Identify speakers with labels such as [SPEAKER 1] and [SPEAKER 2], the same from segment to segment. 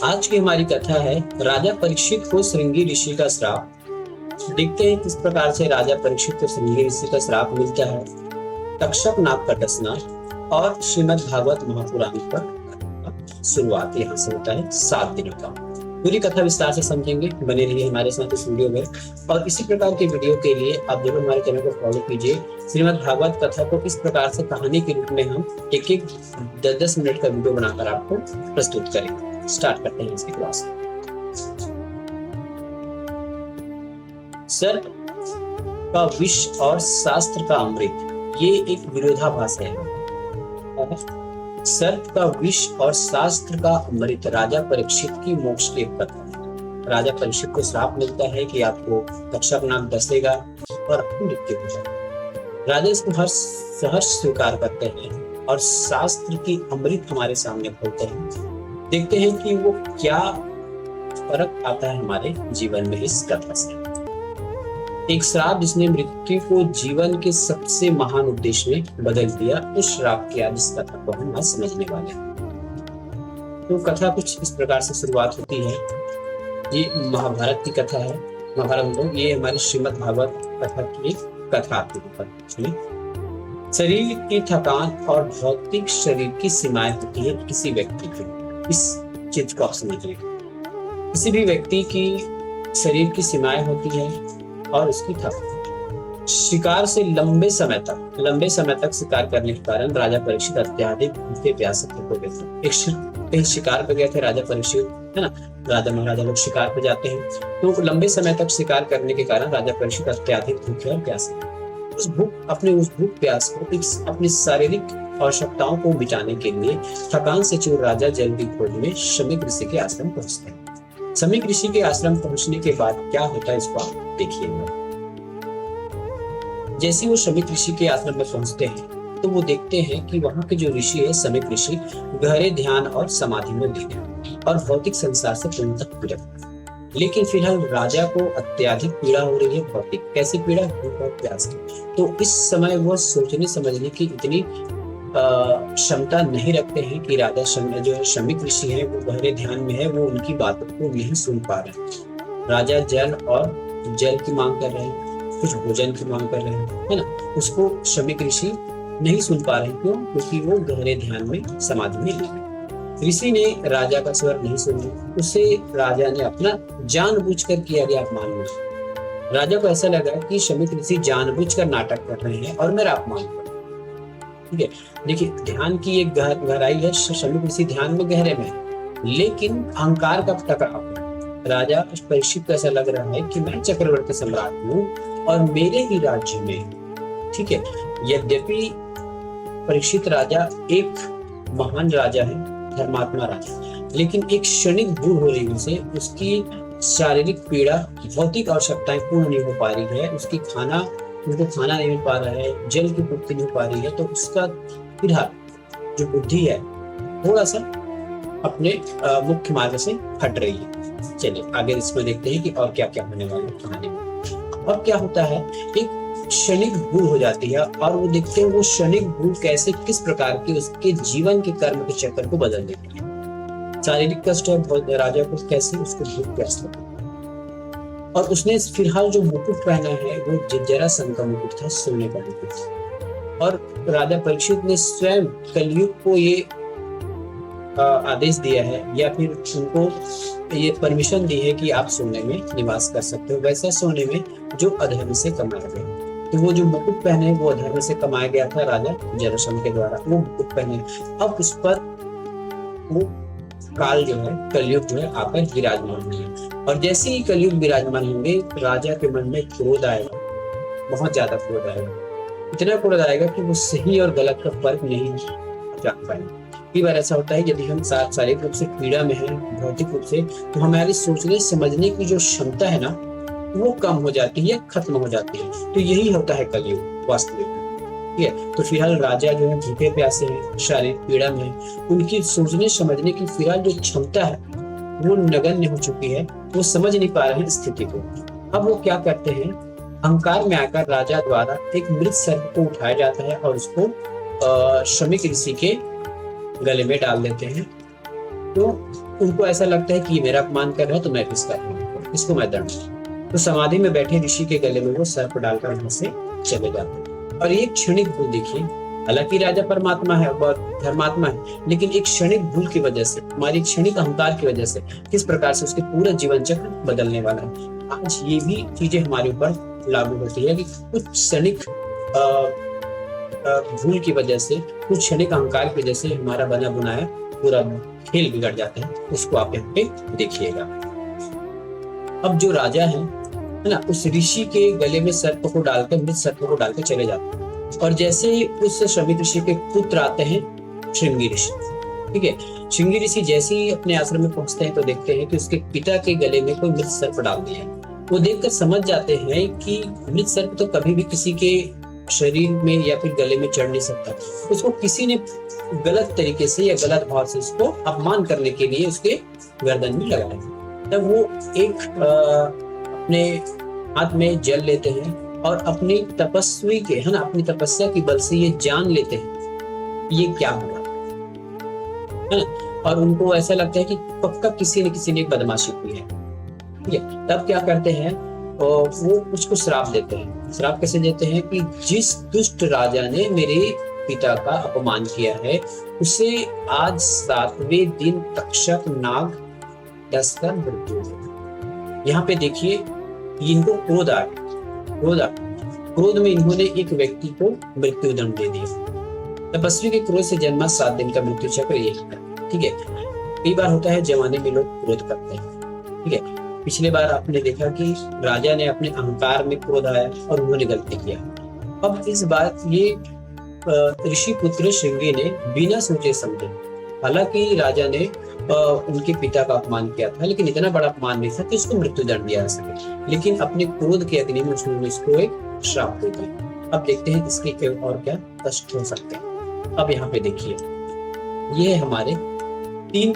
[SPEAKER 1] आज की हमारी कथा है राजा परीक्षित को श्रृंगी ऋषि का श्राप। देखते हैं किस प्रकार से राजा परीक्षित को श्रृंगी ऋषि का श्राप मिलता है, तक्षक नाग का डसना और श्रीमद् भागवत महापुराण पर शुरुआत यहाँ से होता है 7 दिनों का। पूरी कथा विस्तार से समझेंगे, बने रहिए हमारे साथ इस वीडियो में। और इसी प्रकार के वीडियो के लिए आप जरूर हमारे चैनल को फॉलो कीजिए। श्रीमद् भागवत कथा को इस प्रकार से कहानी के रूप में हम एक 10-10 मिनट का वीडियो बनाकर आपको प्रस्तुत करेंगे। स्टार्ट करते हैं इसकी क्लास। सर्प का विष और शास्त्र का अमृत, ये एक विरोधाभास है। सर्प का विष और शास्त्र का अमृत राजा परीक्षित की मोक्ष की कथा है। राजा परीक्षित को श्राप मिलता है कि आपको तक्षक नाग डसेगा और आपकी मृत्यु हो जाएगी। राजा इसको सहर्ष स्वीकार करते हैं और शास्त्र की अमृत हमारे सामने खोलते हैं। देखते हैं कि वो क्या फर्क आता है हमारे जीवन में इस कथा से। एक श्राप जिसने मृत्यु को जीवन के सबसे महान उद्देश्य में बदल दिया, उस श्राप की आज इस कथा को हम आज समझने वाले हैं। तो कथा कुछ इस प्रकार से शुरुआत होती है। ये महाभारत की कथा है। महाभारत में ये हमारी श्रीमद् भागवत कथा की एक कथा आती है। शरीर की थकान और भौतिक शरीर की सीमाएं होती है किसी व्यक्ति की। इस चीज को आप समझिए, किसी भी व्यक्ति की शरीर की सीमाएं होती है और उसकी थकान। शिकार से लंबे समय तक शिकार करने के कारण राजा परीक्षित अत्यधिक भूखे प्यासे हो गए थे। एक शिकार पे गए थे राजा परीक्षित, है ना। राजा महाराजा लोग शिकार पे जाते हैं, तो लंबे समय तक शिकार करने के कारण राजा परीक्षित अत्यधिक भूखे और प्यासे। उस भूख प्यास को, अपनी शारीरिक आवश्यकताओं को मिटाने के लिए थकान से चूर राजा जल की खोज में शमीक ऋषि के आश्रम पहुंचते हैं। शमीक ऋषि के आश्रम पहुंचने के बाद क्या होता है इसको आप देखिएगा। जैसे वो शमीक ऋषि के आश्रम में पहुंचते हैं तो वो देखते हैं कि वहां के जो ऋषि है शमीक ऋषि गहरे ध्यान और समाधि में लीन है और भौतिक संसार से पूर्णतः विरक्त। लेकिन फिलहाल राजा को अत्यधिक पीड़ा हो रही है। भौतिक कैसी पीड़ा? भूख और प्यास की। तो इस समय वह सोचने समझने की इतनी क्षमता नहीं रखते हैं कि राजा जो शमीक ऋषि है वो गहरे ध्यान में है, वो उनकी बातों को नहीं सुन पा रहे। राजा जल की मांग कर रहे हैं, कुछ भोजन की मांग कर रहे हैं, है ना। उसको शमीक ऋषि नहीं सुन पा रहे। क्यों? क्योंकि वो गहरे ध्यान में समाधि में लीन। ऋषि ने राजा का स्वर नहीं सुना। उसे राजा ने अपना जानबूझकर किया गया अपमान किया। राजा को ऐसा लगा कि शमीक ऋषि जानबूझकर नाटक कर रहे हैं और मेरा अपमान कर रहे हैं। ठीक है, देखिए ध्यान की एक गहराई है। शमीक ऋषि ध्यान में गहरे में, लेकिन अहंकार का टकराव। राजा परीक्षित को ऐसा लग रहा है कि मैं चक्रवर्ती सम्राट हूँ और मेरे ही राज्य में, ठीक है। यद्यपि परीक्षित राजा एक महान राजा है, धर्मात्मा राजा, लेकिन एक क्षणिक भूल हो रही उसे, उसकी शारीरिक पीड़ा, भौतिक आवश्यकताएं पूर्ण नहीं हो पा रही है, उसको खाना नहीं मिल पा रहा है, जल की पूर्ति नहीं हो पा रही है, तो उसका फिलहाल जो बुद्धि है थोड़ा सा अपने मुख्य मार्ग से हट रही है। चलिए आगे इसमें देखते हैं कि और क्या क्या होने वाला है कहानी में। अब क्या होता है, एक क्षणिक भूल हो जाती है और वो देखते हैं वो क्षणिक भूल कैसे, किस प्रकार की उसके जीवन के कर्म के चक्र को बदल देती है। शारीरिक कष्ट है राजा को, कैसे उसको भूख प्यास लगती है। और उसने फिलहाल जो मुकुट पहना है वो जरासंध का मुकुट था, सोने का मुकुट। और राजा परीक्षित ने स्वयं कलयुग को ये आदेश दिया है या फिर उनको ये परमिशन दी है कि आप सोने में निवास कर सकते हो, वैसा सोने में जो अधर्म से कमाया गया। तो वो जो मुकुट पहने वो अधर्म से कमाया गया था राजा जरासंध के द्वारा, वो मुकुट पहने। अब उस पर वो काल जो है, कलयुग जो है आकर विराजमान होंगे। और जैसे ही कलयुग विराजमान होंगे, राजा के मन में क्रोध आएगा, बहुत ज्यादा क्रोध आएगा। इतना क्रोध आएगा कि वो सही और गलत का फर्क नहीं जान पाएंगे। कई बार ऐसा होता है, यदि हम शारीरिक रूप से पीड़ा में हैं, भौतिक रूप से, तो हमारी सोचने समझने की जो क्षमता है ना, वो कम हो जाती है, खत्म हो जाती है। तो यही होता है कलयुग वास्तविक, ठीक है। तो फिलहाल राजा जो है भूखे प्यासे हैं, शारीरिक पीड़ा में, उनकी सोचने समझने की फिलहाल जो क्षमता है वो नगण्य हो चुकी है, वो समझ नहीं पा रहे हैं स्थिति को। अब वो क्या करते हैं, अहंकार में आकर राजा द्वारा एक मृत सर्प को उठाया जाता है और उसको शमीक ऋषि के गले में डाल देते हैं तो उनको ऐसा लगता है कि ये मेरा अपमान कर रहा है तो मैं भी इसका अपमान करूं, इसको मैं दंड दूं। तो समाधि में बैठे ऋषि के गले में वो सर्प डालकर वहां से चले जाते हैं। और ये क्षणिक भूल देखिए, हालांकि राजा परमात्मा है, बहुत धर्मात्मा है, लेकिन एक क्षणिक भूल की वजह से, हमारी क्षणिक अहंकार की वजह से किस प्रकार से उसके पूरा जीवन चक्र बदलने वाला है। आज ये भी चीजें हमारे ऊपर लागू होती है कि कुछ क्षणिक भूल की वजह से, कुछ क्षणिक अहंकार की वजह से हमारा बना बुनाया पूरा खेल बिगड़ जाता है। उसको आप यहाँ पे देखिएगा। अब जो राजा है ना, उस ऋषि के गले में सर्प को डालकर, मृत सर्प को डालकर चले जाते हैं। और जैसे ही उस श्रमिक ऋषि के पुत्र आते हैं श्रृंगी ऋषि, ठीक है, श्रृंगी ऋषि जैसे ही अपने आश्रम में पहुंचते हैं तो देखते हैं कि उसके पिता के गले में कोई मृत सर्प डाल दिया है। वो देखकर समझ जाते हैं कि मृत सर्प तो कभी भी किसी के शरीर में या फिर गले में चढ़ नहीं सकता। उसको किसी ने गलत तरीके से या गलत भाव से उसको अपमान करने के लिए उसके गर्दन में लगाया। तब वो एक अपने हाथ में जल लेते हैं और अपनी तपस्वी के, है ना, अपनी तपस्या की बल से ये जान लेते हैं ये क्या हुआ, है ना। और उनको ऐसा लगता है कि पक्का किसी ने बदमाशी की है, ठीक है। तब क्या करते हैं, और वो उसको श्राप देते हैं। श्राप कैसे देते हैं कि जिस दुष्ट राजा ने मेरे पिता का अपमान किया है उसे आज 7वें दिन तक्षक नाग डसकर मृत्यु हो। यहाँ पे देखिए, इनको क्रोध आ गया, क्रोध में इन्होंने एक व्यक्ति को मृत्यु दंड दे दिया। तपस्वी के क्रोध से जन्मा 7 दिन का मृत्यु चक्र ये है, ठीक है। कई बार होता है जमाने में लोग क्रोध करते हैं, ठीक है। पिछले बार आपने देखा कि राजा ने अपने अहंकार में क्रोध आया और उन्होंने गलती किया। अब इस बार ये ऋषि पुत्र श्रृंगी ने बिना सोचे समझे, हालांकि राजा ने उनके पिता का अपमान किया था, लेकिन इतना बड़ा अपमान नहीं था कि उसको मृत्यु दंड दिया जा सके, लेकिन अपने क्रोध के अग्नि में उसने इसको एक श्राप दे दिया। अब देखते हैं इसके और क्या कष्ट हो सकते हैं। अब यहाँ पे देखिए, ये हमारे 3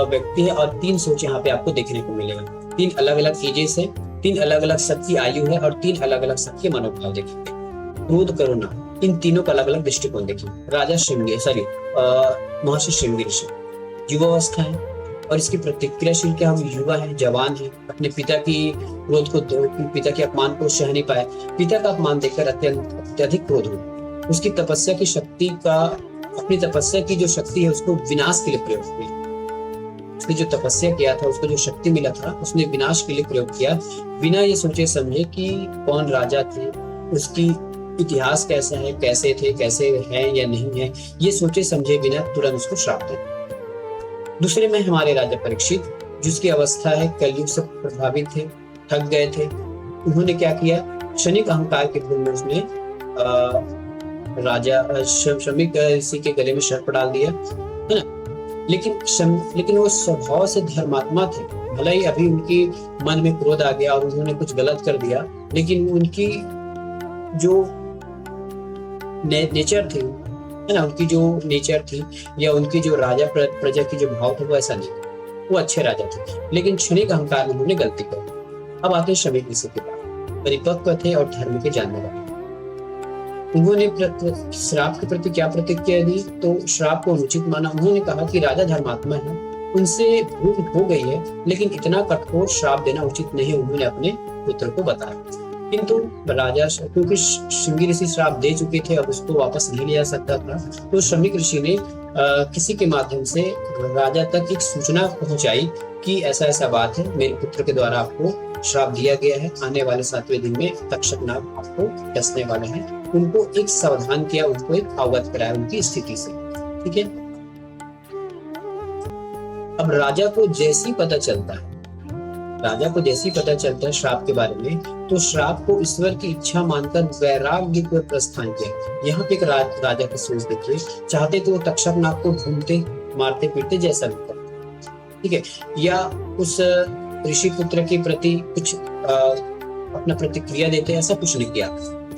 [SPEAKER 1] व्यक्ति है और 3 सोच यहाँ पे आपको देखने को मिलेगा। 3 अलग अलग एजेस है, 3 अलग अलग सबकी आयु है और 3 अलग अलग सबके मनोभाव देखेंगे। क्रोध, करुणा, इन तीनों का अलग अलग दृष्टिकोण देखिए। राजा श्रृंगी, महर्षि श्रृंगी ऋषि युवावस्था है और इसकी प्रतिक्रियाशील क्या, हम युवा है, जवान है, अपने पिता की क्रोध को, पिता के अपमान को सह नहीं पाए, पिता का अपमान देखकर अत्यधिक क्रोध हुआ। उसकी तपस्या की शक्ति का, अपनी तपस्या की जो शक्ति है उसको विनाश के लिए प्रयोग किया। उसने जो तपस्या किया था, उसको जो शक्ति मिला था, उसने विनाश के लिए प्रयोग किया, बिना ये सोचे समझे कि कौन राजा थे, उसकी इतिहास कैसा है, कैसे थे, कैसे हैं या नहीं है, ये सोचे समझे बिना तुरंत उसको श्राप दे। दूसरे में हमारे राजा परीक्षित, जिसकी अवस्था है कलयुग से प्रभावित थे, थक गए थे। उन्होंने क्या किया, क्षणिक अहंकार के भूल में उसने राजा श्रमिक ऋषि के गले में सर्प डाल दिया, है ना। लेकिन वो स्वभाव से धर्मात्मा थे। भले ही अभी उनकी मन में क्रोध आ गया और उन्होंने कुछ गलत कर दिया, लेकिन उनकी जो नेचर थी, है ना, उनकी जो नेचर थी या उनकी जो राजा प्रजा की जो भाव थे वो ऐसा नहीं, वो अच्छे राजा थे, लेकिन क्षणिक अहंकार में उन्होंने गलती कर दी। अब आते हैं श्रमिक ऋषि के पास, परिपक्व थे और धर्म के जानने वाले। उन्होंने श्राप के प्रति क्या प्रतिक्रिया दी, तो श्राप को अनुचित माना। उन्होंने कहा कि राजा धर्मात्मा है, उनसे भूल हो गई है, लेकिन इतना कठोर श्राप देना उचित नहीं है। उन्होंने अपने पुत्र को बताया, किंतु राजा, क्योंकि श्रृंगी ऋषि श्राप दे चुके थे, अब उसको वापस नहीं लिया सकता था, तो श्रमिक ऋषि ने किसी के माध्यम से राजा तक एक सूचना पहुंचाई कि ऐसा ऐसा बात है, मेरे पुत्र के द्वारा आपको श्राप दिया गया है, आने वाले 7वें दिन में तक्षक नाग आपको डसने वाले हैं। उनको एक सावधान किया, उनको एक अवगत कराया उनकी स्थिति से, ठीक है। अब राजा को जैसी पता चलता है श्राप के बारे में, तो श्राप को ईश्वर की इच्छा मानकर वैराग्य को प्रस्थान किया। यहाँ पे एक राजा की सोच देखिए, चाहते तो वो तक्षक नाग को ढूंढते, मारते पीटते, जैसा भी करते, ठीक है, या उस ऋषि पुत्र के प्रति कुछ अपना प्रतिक्रिया देते, ऐसा कुछ नहीं किया।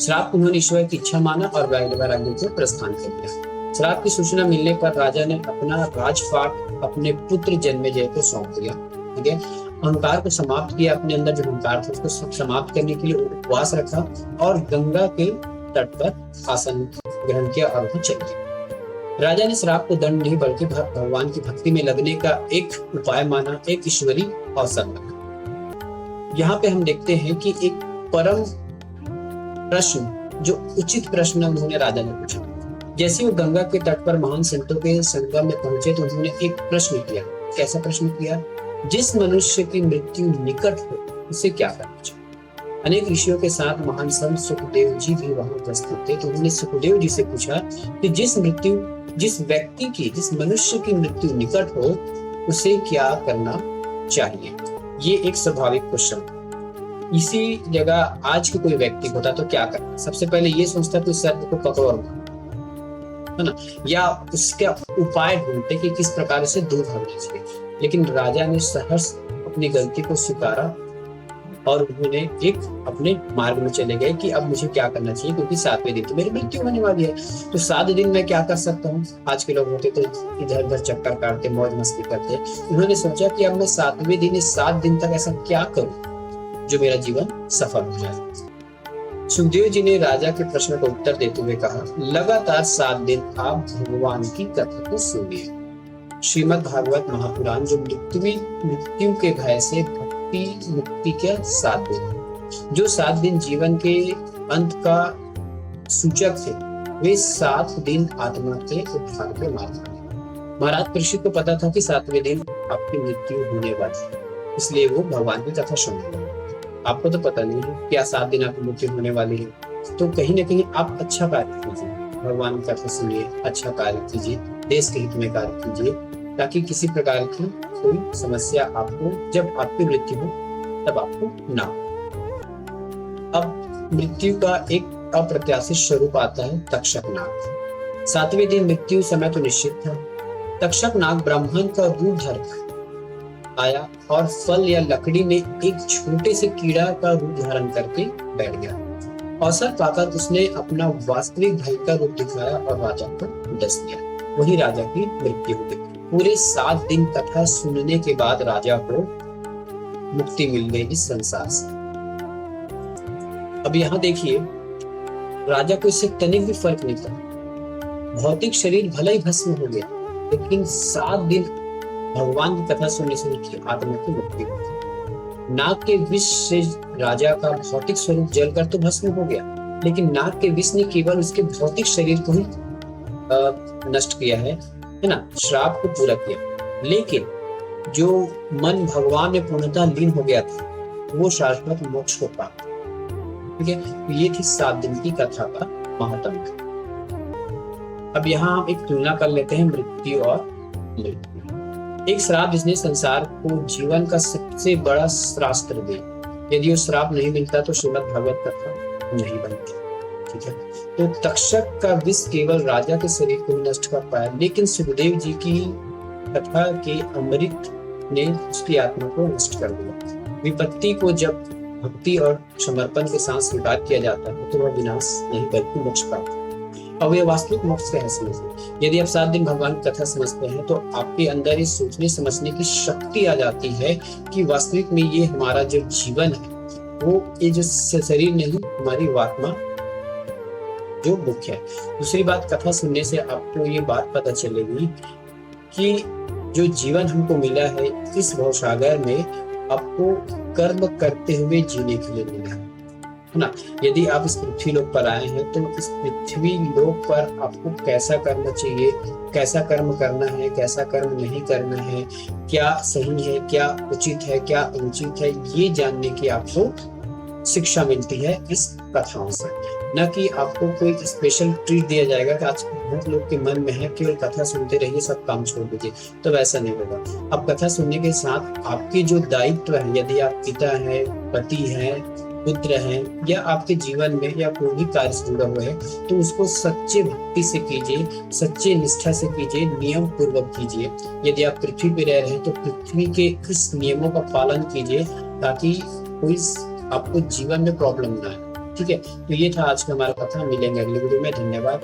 [SPEAKER 1] श्राप उन्होंने ईश्वर की इच्छा माना और वैराग्य को प्रस्थान कर दिया। श्राप की सूचना मिलने पर राजा ने अपना राजपाट अपने पुत्र जन्मेजय को सौंप दिया, ठीक है। अहंकार को समाप्त किया, अपने अंदर जो अहंकार था उसको समाप्त करने के लिए उपवास रखा और गंगा के तट पर आसन ग्रहण किया और वहां चल गया। राजा ने श्राप को दंड नहीं बल्कि भगवान की भक्ति में लगने का एक उपाय माना, एक ईश्वरीय अवसर माना। यहाँ पे हम देखते हैं कि एक परम प्रश्न, जो उचित प्रश्न उन्होंने राजा ने पूछा। जैसे वो गंगा के तट पर महान संतों के संगम में पहुंचे तो उन्होंने एक प्रश्न किया। कैसा प्रश्न किया? जिस मनुष्य की मृत्यु निकट हो उसे क्या करना चाहिए? अनेक ऋषियों के साथ महान संत सुखदेव जी भी वहां उपस्थित थे। तो उन्होंने सुखदेव जी से पूछा कि जिस व्यक्ति की, जिस मनुष्य की मृत्यु निकट हो उसे क्या करना चाहिए? ये एक स्वाभाविक क्वेश्चन। इसी जगह आज के कोई व्यक्ति होता तो क्या करता? सबसे पहले ये सोचता कि सर्प को पकड़ो और मारो, है ना, या उसका उपाय ढूंढते कि किस प्रकार से दूर भागना चाहिए। लेकिन राजा ने सहर्ष अपनी गलती को स्वीकारा और उन्होंने एक अपने मार्ग में चले गए कि अब मुझे क्या करना चाहिए, क्योंकि 7वें दिन तो मेरी मृत्यु होने वाली है। तो 7 दिन में क्या कर सकता हूँ? आज के लोग होते तो इधर उधर चक्कर काटते, मौज मस्ती करते। उन्होंने सोचा कि अब मैं 7वें दिन, इस 7 दिन तक ऐसा क्या करूं जो मेरा जीवन सफल हो जाए। सुखदेव जी ने राजा के प्रश्न का उत्तर देते हुए कहा, लगातार 7 दिन आप भगवान की कथा को सुनिए। श्रीमद् भागवत महापुराण जो मृत्यु के भय से मुक्ति के 7 दिन, जो 7 दिन जीवन के अंत का सूचक थे, वे 7 दिन आत्मा के उद्धार के मार्ग थे। महाराज परीक्षित को पता था कि 7वें दिन आपकी मृत्यु होने वाली है, इसलिए वो भगवान की कथा सुनने लगे। आपको तो पता नहीं है क्या 7 दिन आपकी मृत्यु होने वाली है, तो कहीं ना कहीं आप अच्छा कार्य कीजिए, भगवान की कथा सुनिए, अच्छा कार्य कीजिए, देश के हित में कार्य कीजिए, ताकि किसी प्रकार की कोई समस्या आपको, जब आपकी मृत्यु हो तब आपको ना हो। अब मृत्यु का एक अप्रत्याशित स्वरूप आता है, तक्षक नाग। 7वें दिन मृत्यु समय तो निश्चित था। तक्षक नाग ब्राह्मण का रूप धर आया और फल या लकड़ी में एक छोटे से कीड़ा का रूप धारण करके बैठ गया। अवसर पाकर उसने अपना वास्तविक भयंकर रूप दिखाया और राजा को डस दिया। वही राजा की मृत्यु हो गई। पूरे 7 दिन कथा सुनने के बाद राजा को मुक्ति मिल गई इस संसार से। अब यहाँ देखिए, राजा को इससे तनिक भी फर्क नहीं पड़ा। भौतिक शरीर भले ही भस्म हो गया, लेकिन 7 दिन भगवान की कथा सुनने से उनकी आत्मा की मुक्ति हो गई। नाग के विष से राजा का भौतिक स्वरूप जलकर तो भस्म हो गया, लेकिन नाग के विष ने केवल उसके भौतिक शरीर को ही नष्ट किया है ना, श्राप को पूरा किया। लेकिन जो मन भगवान में पूर्णतः लीन हो गया था, वो शाश्वत मोक्ष को प्राप्त। ठीक है, ये थी 7 दिन की कथा का महात्म्य। अब यहाँ हम एक तुलना कर लेते हैं मृत्यु और मृत्यु। एक श्राप जिसने संसार को जीवन का सबसे बड़ा शास्त्र दिया। यदि वो श्राप नहीं मिलता तो श्रीमद् भागवत कथा नहीं बनती। ठीक है, तो तक्षक का विष केवल राजा के शरीर को नष्ट कर पाया, लेकिन सुखदेव जी की कथा के अमृत ने उसकी आत्मा को नष्ट कर दिया। विपत्ति को जब भक्ति और समर्पण के साथ स्वीकार किया जाता है तो वह विनाश नहीं बल्कि मोक्ष प्राप्त है। और वे वास्तविक मोक्ष का है। यदि आप 7 दिन भगवान की कथा समझते हैं तो आपके अंदर इस सोचने समझने की शक्ति आ जाती है कि वास्तविक में ये हमारा जो जीवन है, वो ये जो शरीर नहीं, हमारी आत्मा जो मुख्य है। दूसरी बात, कथा सुनने से आपको ये बात पता चलेगी कि जो जीवन हमको मिला है इस भवसागर में, आपको कर्म करते हुए जीने के लिए मिला है ना। यदि आप इस पृथ्वी लोक पर आए हैं तो इस पृथ्वी लोक पर आपको कैसा करना चाहिए, कैसा कर्म करना है, कैसा कर्म नहीं करना है, क्या सही है, क्या उचित है, क्या अनुचित है, ये जानने की आपको शिक्षा मिलती है इस कथाओं से। न कि आपको कोई स्पेशल ट्रीट दिया जाएगा कि आज बहुत लोग के मन में है केवल कथा सुनते रहिए, सब काम छोड़ दीजिए, तो वैसा नहीं होगा। अब कथा सुनने के साथ आपकी जो दायित्व है, यदि आप पिता है, पति है, पुत्र है, या आपके जीवन में या कोई भी कार्य से जुड़ा हुआ है, तो उसको सच्चे भक्ति से कीजिए, सच्चे निष्ठा से कीजिए, नियम पूर्वक कीजिए। यदि आप पृथ्वी पे रह रहे हैं तो पृथ्वी के इस नियमों का पालन कीजिए, ताकि कोई आपको जीवन में प्रॉब्लम ना आए। ठीक है, तो ये था आज का हमारा कथा। मिलेंगे अगले वीडियो में। धन्यवाद।